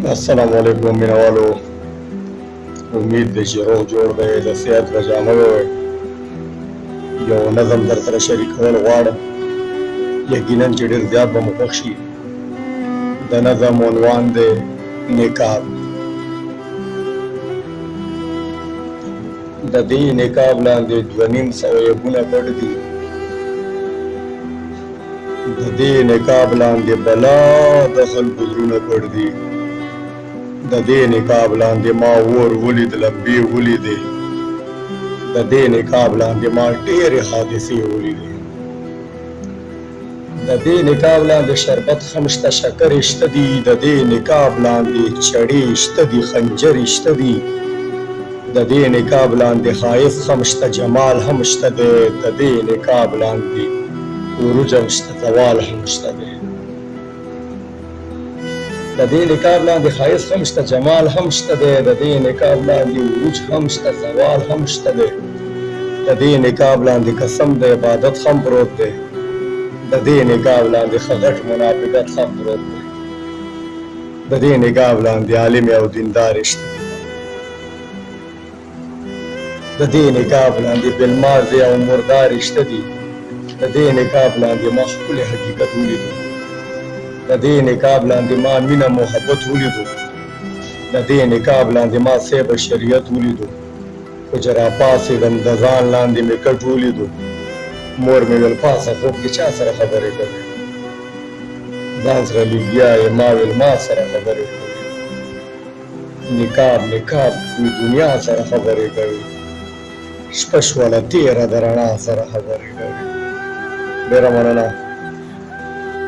السلام علیکم مینوالو. امید دی چې روح جوړ دی، د صحت رجامه وي. یو نظم در سره شریکول غواړم، یقینا چې ډېر زیات به مو خوښ شي. د نظم عنوان دی نقاب. د دې نقاب لاندې 2.5 عیبونه پټ دي. د دې نقاب لاندې بلا د خلکو زړونه پټ دي. د دې نقاب لاندې ما اور ولید، لمبې ولیدې. د دې نقاب لاندې ما ډېرې حادثې ولیدې. د دې نقاب لاندې شربت هم شته، شکرې شته دي. د دې نقاب لاندې چړې شته دي، خنجرې شته دي. د دې نقاب لاندې ښایست هم شته، جمال هم شته دی. د دې نقاب لاندې عروج هم شته، زوال هم شته دی. د دې نقاب لاندې ښایست هم شته، جمال هم شته دی. د دې نقاب لاندې عروج هم شته، زوال هم شته دی. د دې نقاب لاندې قسم د عبادت هم پروت دی. د دې نقاب لاندې ښه غټ منافقت هم پروت دی. د دې نقاب لاندې عالم او دیندار شته دی. د دې نقاب لاندې بالماضي او مردار شته دي. د دې نقاب لاندې ما ښکلی حقیقت ولیدو. د دې نقاب لاندې ما مینه محبت ولیدو. د دې نقاب لاندې ما صیب شریعت ولیدو. خو چې راپاڅېدم د ځان لاندې مې کټ ولیدو. مور مې ویل پاسه خوب کې چا سره خبرې کوې؟ ځان سره لګیا یې، ما ویل ما سره خبرې کوې. نقاب نقاب کوي، دنیا سره خبرې کوي. شپه شوله تېره د رڼا سره خبرې کوي. ډېره مننه.